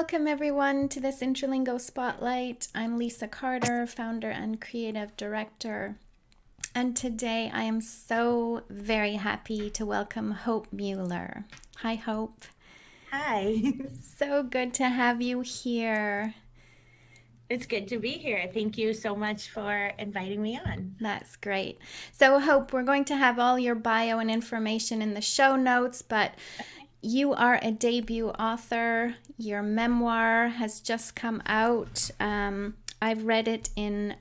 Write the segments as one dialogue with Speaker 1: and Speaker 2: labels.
Speaker 1: Welcome everyone to this Intralingo Spotlight. I'm Lisa Carter, founder and creative director. And today I am so very happy to welcome Hope Mueller. Hi, Hope.
Speaker 2: Hi.
Speaker 1: So good to have you here.
Speaker 2: It's good to be here. Thank you so much for inviting me on.
Speaker 1: That's great. So, Hope, we're going to have all your bio and information in the show notes, but
Speaker 2: Okay.
Speaker 1: you are a debut author. Your memoir has just come out. I've read it in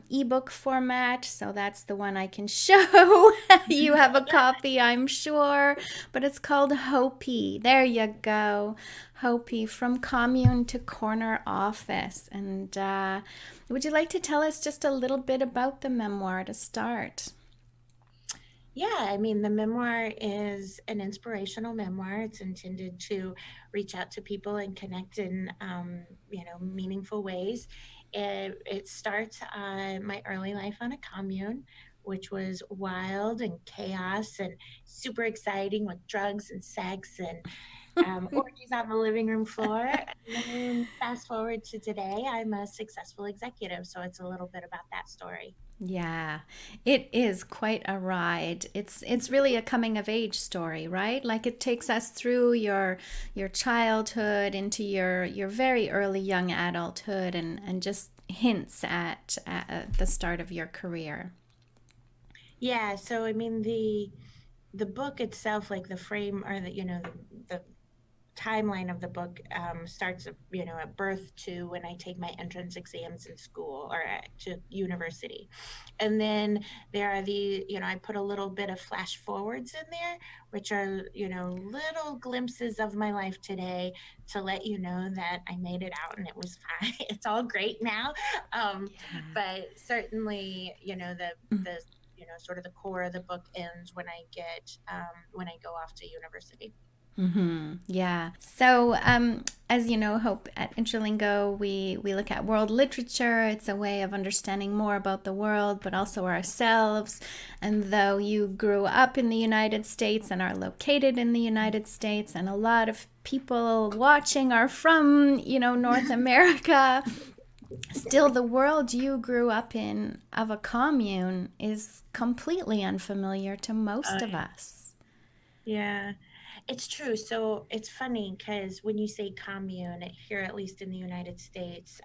Speaker 1: ebook format, so that's the one I can show. You have a
Speaker 2: Yeah.
Speaker 1: copy, I'm sure, but it's called Hopey. There you go. Hopey, from commune to corner office. And would you like to tell us just a little bit about the memoir to start?
Speaker 2: Yeah, I mean, the memoir is an inspirational memoir. It's intended to reach out to people and connect in, meaningful ways. It starts my early life on a commune, which was wild and chaos and super exciting with drugs and sex and orgies on the living room floor. And then fast forward to today, I'm a successful executive. So it's a little bit about that story.
Speaker 1: Yeah, it is quite a ride. It's really a coming of age story, right? Like it takes us through your childhood into your very early young adulthood and just hints at the start of your career.
Speaker 2: Yeah. So, I mean, the book itself, like the frame or the timeline of the book starts at birth to when I take my entrance exams in school or to university. And then there are I put a little bit of flash forwards in there, which are little glimpses of my life today to let you know that I made it out and it was fine. It's all great now. um,
Speaker 1: Yeah.
Speaker 2: but certainly the sort of the core of the book ends when I go off to university.
Speaker 1: Yeah. So, as you know, Hope, at Interlingo, we look at world literature. It's a way of understanding more about the world, but also ourselves. And though you grew up in the United States and are located in the United States, and a lot of people watching are from, North America, still the world you grew up in of a commune is completely unfamiliar to most
Speaker 2: Oh,
Speaker 1: of
Speaker 2: yeah.
Speaker 1: us.
Speaker 2: Yeah, it's true. So it's funny because when you say commune, here, at least in the United States,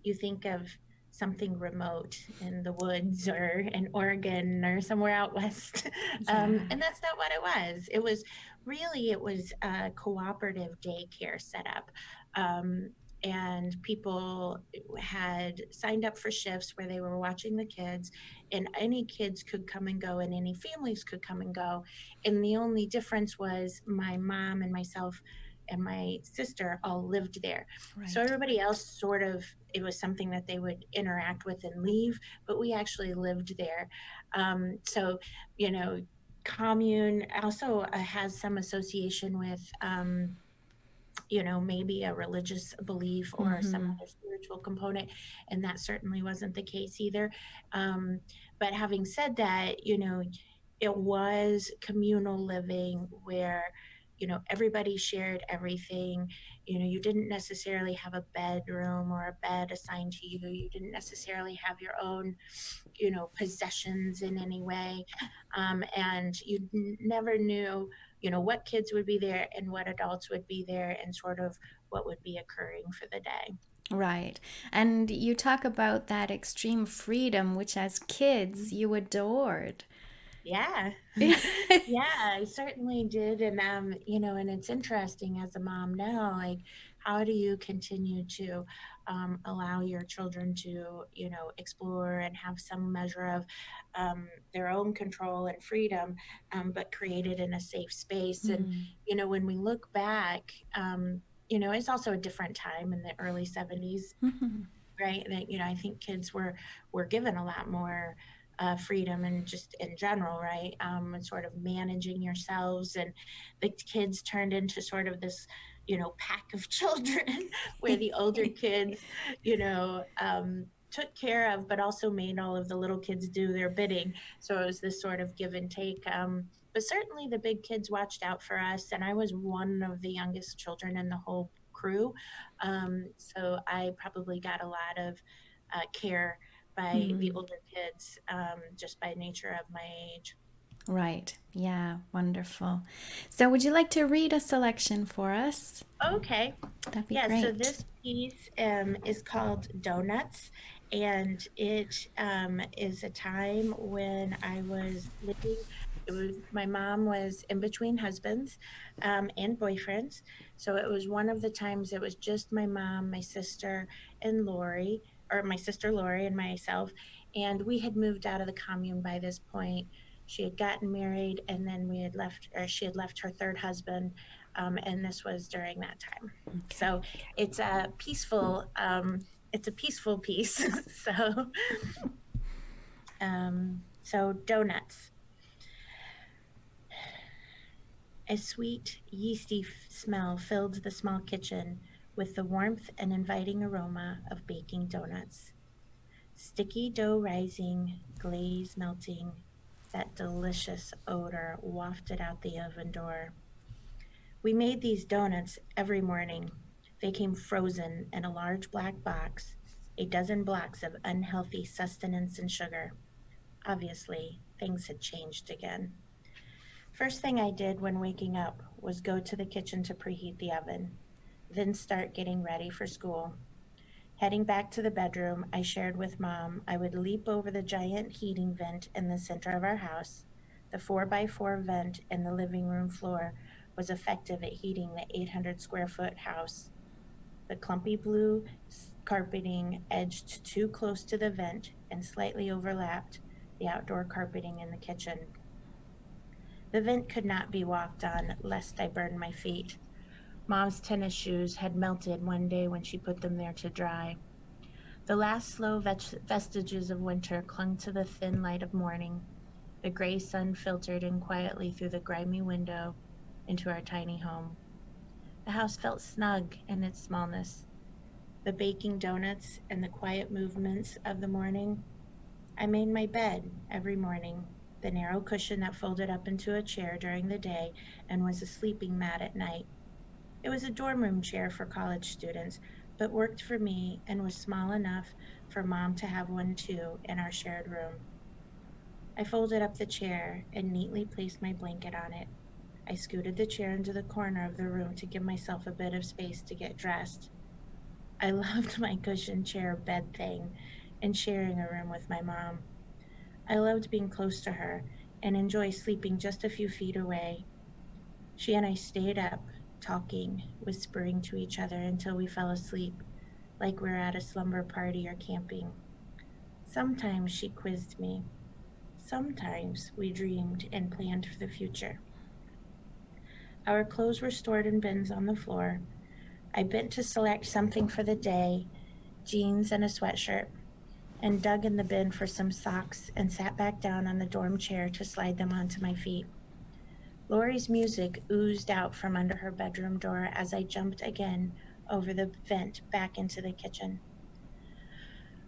Speaker 2: you think of something remote in the woods or in Oregon or somewhere out west.
Speaker 1: Yeah.
Speaker 2: And that's not what it was. It was a cooperative daycare setup. Um, and people had signed up for shifts where they were watching the kids, and any kids could come and go, and any families could come and go. And the only difference was my mom and myself and my sister all lived there. So
Speaker 1: Right.
Speaker 2: everybody else sort of, it was something that they would interact with and leave, but we actually lived there. So, you know, commune also has some association with, maybe a religious belief or some
Speaker 1: Mm-hmm.
Speaker 2: other spiritual component. And that certainly wasn't the case either. Um, but having said that, it was communal living where everybody shared everything. You didn't necessarily have a bedroom or a bed assigned to you didn't necessarily have your own possessions in any way. And you never knew what kids would be there and what adults would be there and sort of what would be occurring for the day.
Speaker 1: Right. And you talk about that extreme freedom, which as kids you adored.
Speaker 2: Yeah. Yeah, I certainly did. And and it's interesting as a mom now, like how do you continue to allow your children to, explore and have some measure of their own control and freedom, but create it in a safe space. And,
Speaker 1: Mm.
Speaker 2: when we look back, it's also a different time in the early 70s,
Speaker 1: Mhm.
Speaker 2: right? That, I think kids were given a lot more freedom and just in general, right? And sort of managing yourselves, and the kids turned into sort of this, pack of children, where the older kids, took care of, but also made all of the little kids do their bidding. So it was this sort of give and take. But certainly the big kids watched out for us, and I was one of the youngest children in the whole crew. So I probably got a lot of care by the
Speaker 1: Mm,
Speaker 2: older kids, just by nature of my age.
Speaker 1: right. Yeah. Wonderful. So, would you like to read a selection for us?
Speaker 2: Okay.
Speaker 1: That'd be
Speaker 2: Yeah, so
Speaker 1: great.
Speaker 2: this piece is called Donuts, and it is a time when I was living. It was my mom was in between husbands and boyfriends, so it was one of the times it was just my mom, my sister, and Lori, or my sister Lori and myself, and we had moved out of the commune by this point. She had gotten married, and then we had left, or she had left her third husband, and this was during that time.
Speaker 1: Okay.
Speaker 2: So it's a peaceful it's a peaceful piece. so so donuts. A sweet yeasty smell filled the small kitchen with the warmth and inviting aroma of baking donuts. Sticky dough rising, glaze melting, that delicious odor wafted out the oven door. We made these donuts every morning. They came frozen in a large black box, a dozen blocks of unhealthy sustenance and sugar. Obviously, things had changed again. First thing I did when waking up was go to the kitchen to preheat the oven, then start getting ready for school. Heading back to the bedroom, I shared with Mom I would leap over the giant heating vent in the center of our house. The 4x4 vent in the living room floor was effective at heating the 800 square foot house. The clumpy blue carpeting edged too close to the vent and slightly overlapped the outdoor carpeting in the kitchen. The vent could not be walked on lest I burn my feet. Mom's tennis shoes had melted one day when she put them there to dry. The last slow vestiges of winter clung to the thin light of morning. The gray sun filtered in quietly through the grimy window into our tiny home. The house felt snug in its smallness. The baking donuts and the quiet movements of the morning. I made my bed every morning, the narrow cushion that folded up into a chair during the day and was a sleeping mat at night. It was a dorm room chair for college students, but worked for me and was small enough for Mom to have one too in our shared room. I folded up the chair and neatly placed my blanket on it. I scooted the chair into the corner of the room to give myself a bit of space to get dressed. I loved my cushion chair bed thing and sharing a room with my mom. I loved being close to her and enjoy sleeping just a few feet away. She and I stayed up, talking, whispering to each other until we fell asleep, like we were at a slumber party or camping. Sometimes she quizzed me. Sometimes we dreamed and planned for the future. Our clothes were stored in bins on the floor. I bent to select something for the day, jeans and a sweatshirt, and dug in the bin for some socks and sat back down on the dorm chair to slide them onto my feet. Lori's music oozed out from under her bedroom door as I jumped again over the vent back into the kitchen.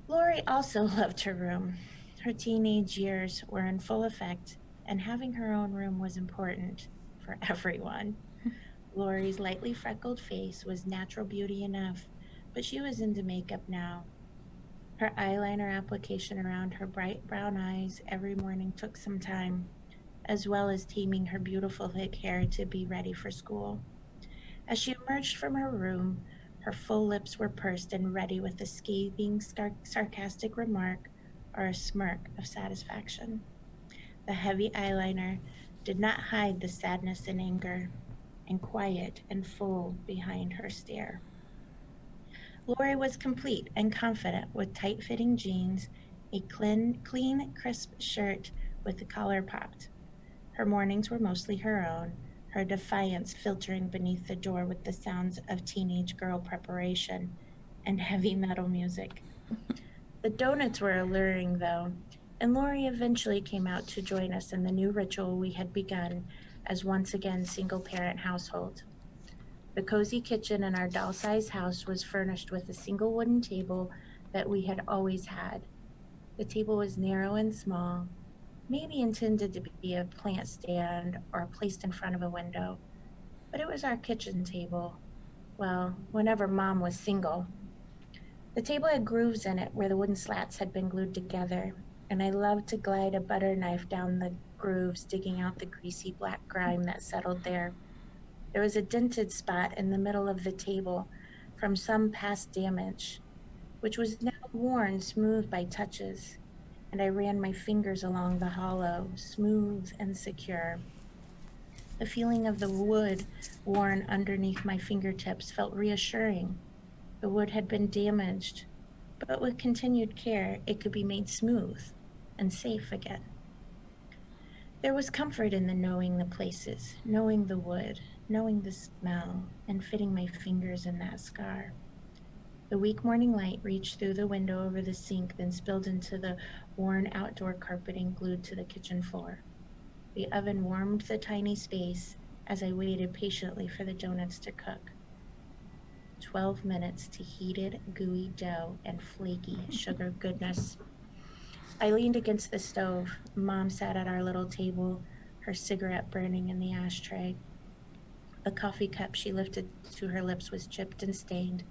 Speaker 2: Lori also loved her room. Her teenage years were in full effect, and having her own room was important for everyone. Lori's lightly freckled face was natural beauty enough, but she was into makeup now. Her eyeliner application around her bright brown eyes every morning took some time, as well as taming her beautiful thick hair to be ready for school. As she emerged from her room, her full lips were pursed and ready with a scathing, sarcastic remark or a smirk of satisfaction. The heavy eyeliner did not hide the sadness and anger, and quiet and full behind her stare. Lori was complete and confident with tight fitting jeans, a clean, crisp shirt with the collar popped. Her mornings were mostly her own, her defiance filtering beneath the door with the sounds of teenage girl preparation and heavy metal music. The donuts were alluring, though, and Lori eventually came out to join us in the new ritual we had begun as once again single parent household. The cozy kitchen in our doll sized house was furnished with a single wooden table that we had always had. The table was narrow and small, maybe intended to be a plant stand or placed in front of a window, but it was our kitchen table. Well, whenever Mom was single. The table had grooves in it where the wooden slats had been glued together, and I loved to glide a butter knife down the grooves, digging out the greasy black grime that settled there. There was a dented spot in the middle of the table from some past damage, which was now worn smooth by touches, and I ran my fingers along the hollow, smooth and secure. The feeling of the wood worn underneath my fingertips felt reassuring. The wood had been damaged, but with continued care, it could be made smooth and safe again. There was comfort in the knowing the places, knowing the wood, knowing the smell, and fitting my fingers in that scar. The weak morning light reached through the window over the sink, then spilled into the worn outdoor carpeting glued to the kitchen floor. The oven warmed the tiny space as I waited patiently for the donuts to cook. 12 minutes to heated, gooey dough and flaky sugar goodness. I leaned against the stove. Mom sat at our little table, her cigarette burning in the ashtray. The coffee cup she lifted to her lips was chipped and stained.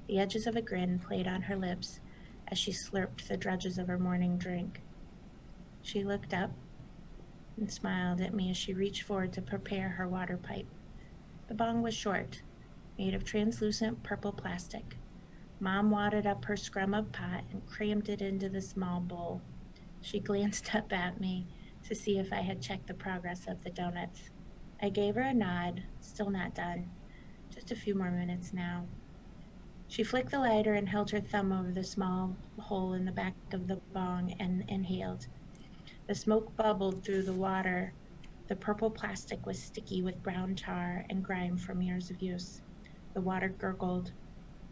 Speaker 2: The edges of a grin played on her lips as she slurped the dregs of her morning drink. She looked up and smiled at me as she reached forward to prepare her water pipe. The bong was short, made of translucent purple plastic. Mom wadded up her scrum of pot and crammed it into the small bowl. She glanced up at me to see if I had checked the progress of the donuts. I gave her a nod, still not done. Just a few more minutes now. She flicked the lighter and held her thumb over the small hole in the back of the bong and inhaled. The smoke bubbled through the water. The purple plastic was sticky with brown tar and grime from years of use. The water gurgled,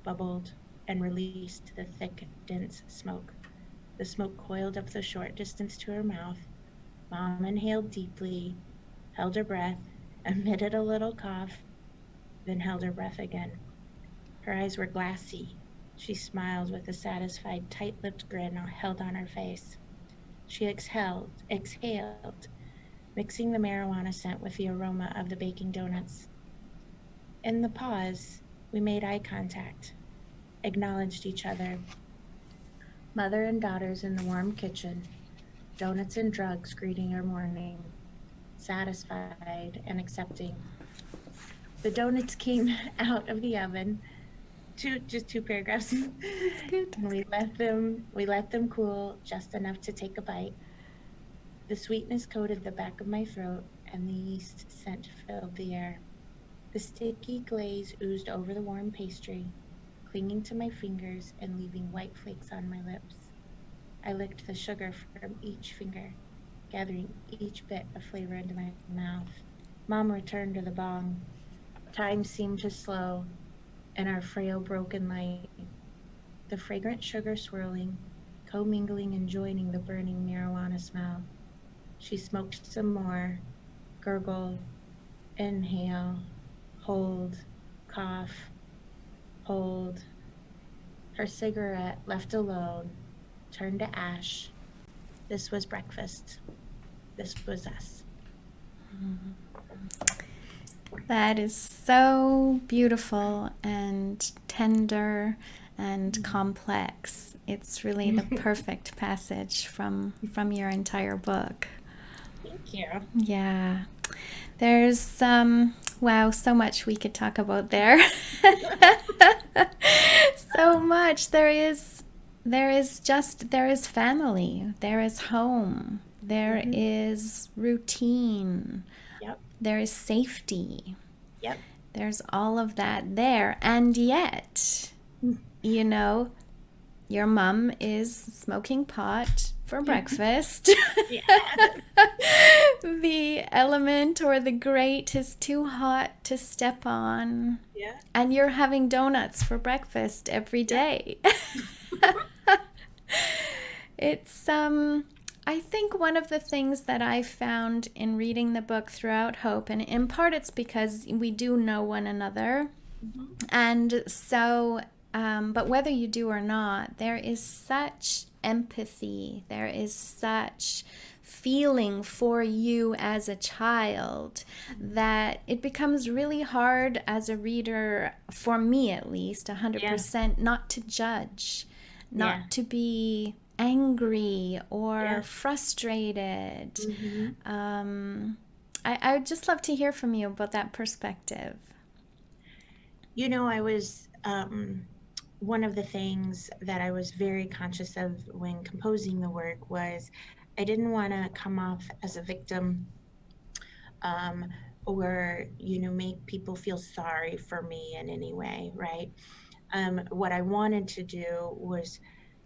Speaker 2: bubbled, and released the thick, dense smoke. The smoke coiled up the short distance to her mouth. Mom inhaled deeply, held her breath, emitted a little cough, then held her breath again. Her eyes were glassy. She smiled with a satisfied, tight-lipped grin held on her face. She exhaled, mixing the marijuana scent with the aroma of the baking donuts. In the pause, we made eye contact, acknowledged each other. Mother and daughters in the warm kitchen, donuts and drugs greeting our morning, satisfied and accepting. The donuts came out of the oven, just two paragraphs.
Speaker 1: That's good.
Speaker 2: And we let them cool just enough to take a bite. The sweetness coated the back of my throat, and the yeast scent filled the air. The sticky glaze oozed over the warm pastry, clinging to my fingers and leaving white flakes on my lips. I licked the sugar from each finger, gathering each bit of flavor into my mouth. Mom returned to the bong. Time seemed to slow in our frail broken light. The fragrant sugar swirling, commingling and joining the burning marijuana smell. She smoked some more, gurgle, inhale, hold, cough, hold. Her cigarette, left alone, turned to ash. This was breakfast. This was us.
Speaker 1: That is so beautiful and tender and complex. It's really the perfect passage from your entire book.
Speaker 2: Thank you.
Speaker 1: Yeah. There's wow, so much we could talk about there. So much. There is family, there is home, there is routine.
Speaker 2: Yep.
Speaker 1: There is safety.
Speaker 2: Yep.
Speaker 1: There's all of that there. And yet, you know, your mom is smoking pot for breakfast. The element or the grate is too hot to step on.
Speaker 2: Yeah.
Speaker 1: And you're having donuts for breakfast every day. It's I think one of the things that I found in reading the book throughout Hope, and in part it's because we do know one another, and so, but whether you do or not, there is such empathy, there is such feeling for you as a child that it becomes really hard as a reader, for me at least,
Speaker 2: Yeah.
Speaker 1: 100%, not to judge,
Speaker 2: Yeah.
Speaker 1: not to be angry or
Speaker 2: Yeah.
Speaker 1: frustrated.
Speaker 2: Mm-hmm.
Speaker 1: I would just love to hear from you about that perspective.
Speaker 2: You know, I was one of the things that I was very conscious of when composing the work was I didn't want to come off as a victim, um, or, you know, make people feel sorry for me in any way, right? What I wanted to do was,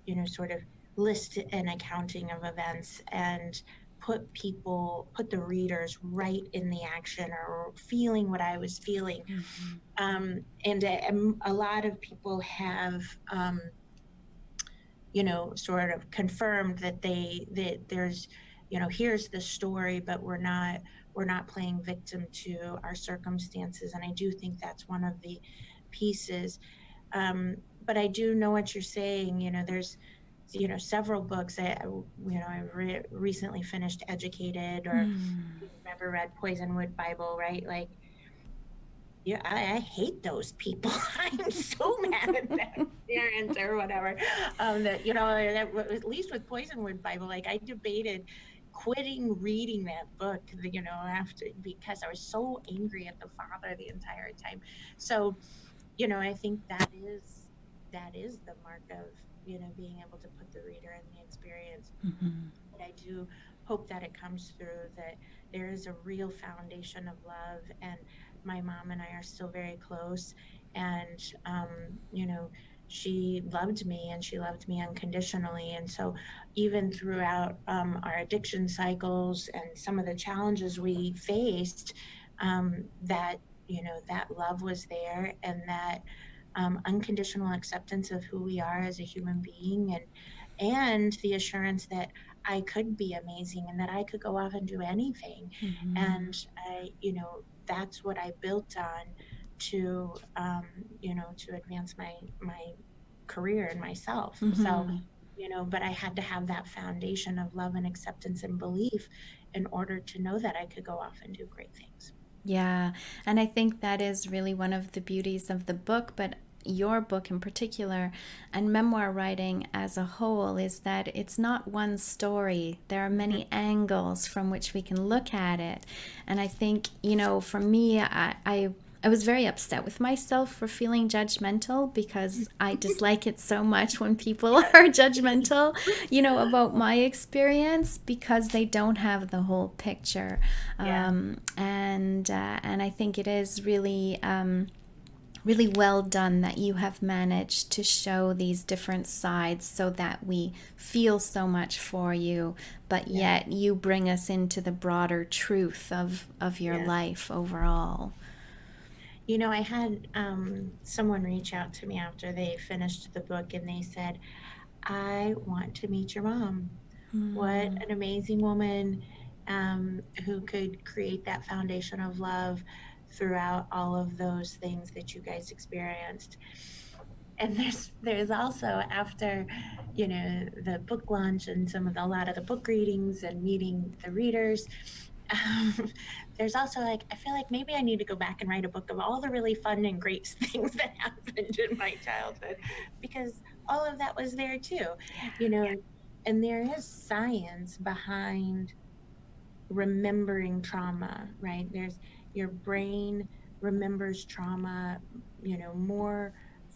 Speaker 2: you know, sort of list an accounting of events and put the readers right in the action or feeling what I was feeling. And a lot of people have, you know, sort of confirmed that there's, you know, here's the story, but we're not playing victim to our circumstances. And I do think that's one of the pieces. But I do know what you're saying. You know, there's, you know, several books. I recently finished Educated, or you've ever read Poisonwood Bible, right? Like, yeah, I hate those people. I'm so mad at that parent or whatever. That, you know, that, at least with Poisonwood Bible, like I debated quitting reading that book, you know, after, because I was so angry at the father the entire time. So, you know, I think that is the mark of, you know, being able to put the reader in the experience. But I do hope that it comes through that there is a real foundation of love, and my mom and I are still very close. And you know, she loved me, and she loved me unconditionally. And so, even throughout our addiction cycles and some of the challenges we faced, that, you know, that love was there, and that unconditional acceptance of who we are as a human being, and the assurance that I could be amazing and that I could go off and do anything. And I, you know, that's what I built on to, you know, to advance my career and myself. So, you know, but I had to have that foundation of love and acceptance and belief in order to know that I could go off and do great things.
Speaker 1: Yeah, and I think that is really one of the beauties of the book, but your book in particular, and memoir writing as a whole, is that it's not one story. There are many angles from which we can look at it. And I think, you know, for me, I was very upset with myself for feeling judgmental, because I dislike it so much when people are judgmental, you know, about my experience, because they don't have the whole picture.
Speaker 2: Yeah.
Speaker 1: And I think it is really really well done that you have managed to show these different sides so that we feel so much for you, but yet you bring us into the broader truth of your life overall.
Speaker 2: You know, I had someone reach out to me after they finished the book, and they said, I want to meet your mom. What an amazing woman, who could create that foundation of love throughout all of those things that you guys experienced. And there's also, after, you know, the book launch and a lot of the book readings and meeting the readers, um, there's also, like, I feel like maybe I need to go back and write a book of all the really fun and great things that happened in my childhood, because all of that was there too, you know. And there is science behind remembering trauma, right? There's, your brain remembers trauma, you know, more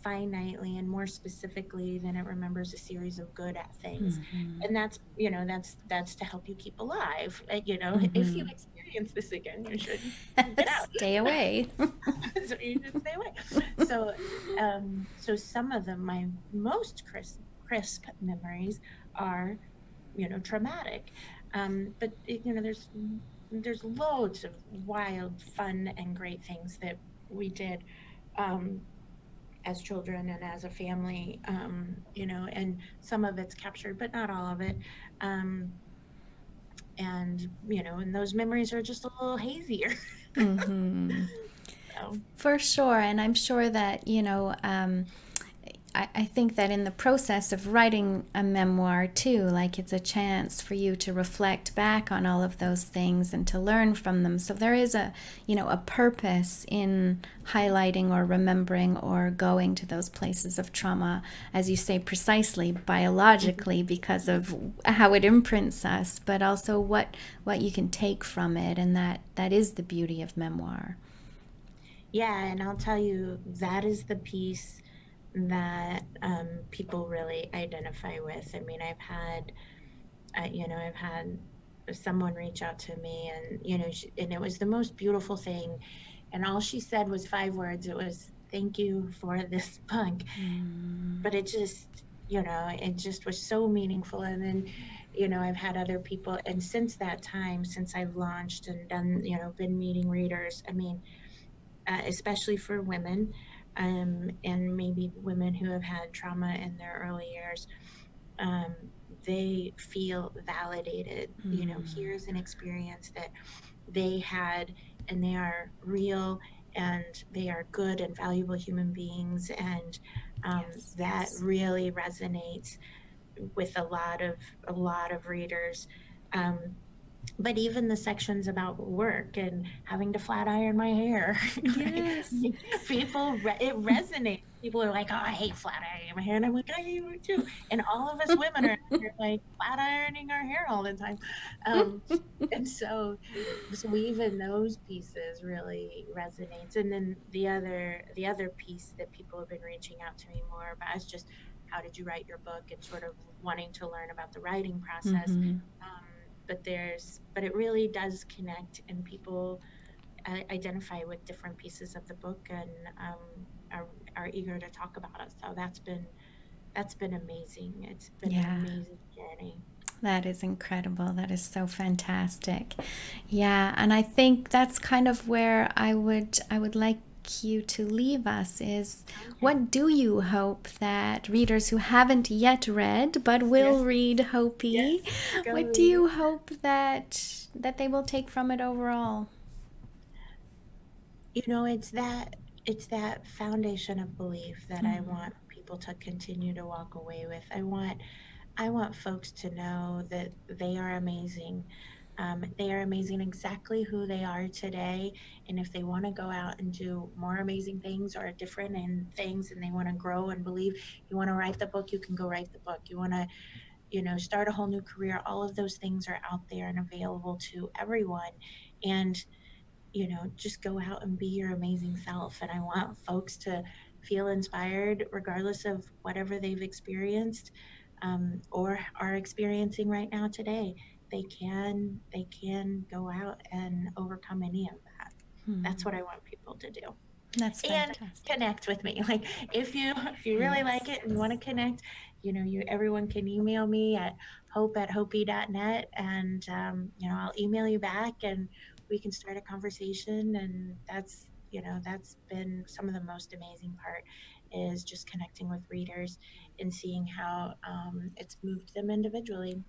Speaker 2: finitely and more specifically than it remembers a series of good at things. And that's, you know, that's to help you keep alive. You know, if you experience this again, you should get out.
Speaker 1: Stay away.
Speaker 2: So you should stay away. So, so some of them, my most crisp memories are, you know, traumatic. But you know, there's loads of wild, fun, and great things that we did, as children and as a family. You know, and some of it's captured, but not all of it. And you know, and those memories are just a little hazier. So.
Speaker 1: For sure. And I'm sure that, you know, I think that in the process of writing a memoir too, like it's a chance for you to reflect back on all of those things and to learn from them. So there is a purpose in highlighting or remembering or going to those places of trauma, as you say, precisely biologically because of how it imprints us, but also what you can take from it, and that is the beauty of memoir.
Speaker 2: Yeah, and I'll tell you, that is the piece that people really identify with. I mean, I've had someone reach out to me, and and it was the most beautiful thing. And all she said was 5 words. It was, "Thank you for this book." But it just was so meaningful. And then, I've had other people, and since that time, since I've launched and done, been meeting readers, I mean, especially for women, and maybe women who have had trauma in their early years, um, they feel validated. Here's an experience that they had, and they are real, and they are good and valuable human beings, and
Speaker 1: Yes.
Speaker 2: that really resonates with a lot of readers. Um, but even the sections about work and having to flat iron my hair, right?
Speaker 1: Yes.
Speaker 2: It resonates. People are like, "Oh, I hate flat ironing my hair," and I'm like, "I hate it too." And all of us women are out here, like, flat ironing our hair all the time. Um, and so even those pieces really resonates. And then the other piece that people have been reaching out to me more about is just, how did you write your book, and sort of wanting to learn about the writing process.
Speaker 1: Mm-hmm.
Speaker 2: But it really does connect, and people identify with different pieces of the book, and are eager to talk about it. So that's been amazing. It's been an
Speaker 1: Yeah.
Speaker 2: amazing journey.
Speaker 1: That is incredible. That is so fantastic. Yeah, and I think that's kind of where I would like you to leave us is
Speaker 2: Okay.
Speaker 1: what do you hope that readers who haven't yet read but
Speaker 2: Yes.
Speaker 1: will read
Speaker 2: Yes.
Speaker 1: Hopey,
Speaker 2: Go
Speaker 1: what do
Speaker 2: read it.
Speaker 1: you hope that they will take from it overall?
Speaker 2: It's that foundation of belief that I want people to continue to walk away with. I want folks to know that they are amazing. They are amazing exactly who they are today. And if they want to go out and do more amazing things, or different in things, and they want to grow and believe, you want to write the book, you can go write the book. You want to, start a whole new career. All of those things are out there and available to everyone. And just go out and be your amazing self. And I want folks to feel inspired regardless of whatever they've experienced, or are experiencing right now today. They can go out and overcome any of that. That's what I want people to do.
Speaker 1: That's
Speaker 2: And
Speaker 1: fantastic.
Speaker 2: connect with me. Like, if you really like
Speaker 1: Yes.
Speaker 2: it and you want to connect, everyone can email me at hope@hopey.net, and I'll email you back, and we can start a conversation. And that's been some of the most amazing part, is just connecting with readers and seeing how it's moved them individually.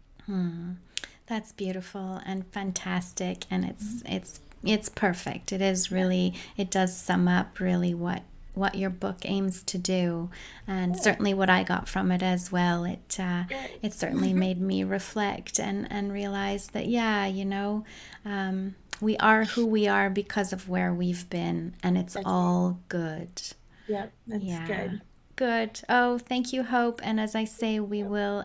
Speaker 1: That's beautiful and fantastic, and
Speaker 2: Mhm.
Speaker 1: it's perfect. It is really, it does sum up really what your book aims to do, and
Speaker 2: Good.
Speaker 1: certainly what I got from it as well. It certainly
Speaker 2: Good.
Speaker 1: made me reflect and realize that, yeah, we are who we are because of where we've been, and it's
Speaker 2: That's right.
Speaker 1: all good.
Speaker 2: Yep, that's
Speaker 1: Yeah.
Speaker 2: good.
Speaker 1: Good. Oh, thank you, Hope. And as I say, we will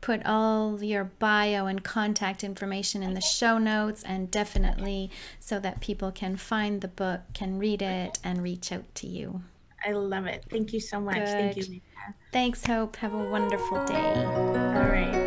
Speaker 1: put all your bio and contact information in the
Speaker 2: Okay.
Speaker 1: show notes, and
Speaker 2: Okay.
Speaker 1: definitely so that people can find the book, can read
Speaker 2: Okay.
Speaker 1: it, and reach out to you.
Speaker 2: I love it. Thank you so much. Thank you,
Speaker 1: Good.
Speaker 2: Lisa.
Speaker 1: Thanks, Hope. Have a wonderful day.
Speaker 2: All right.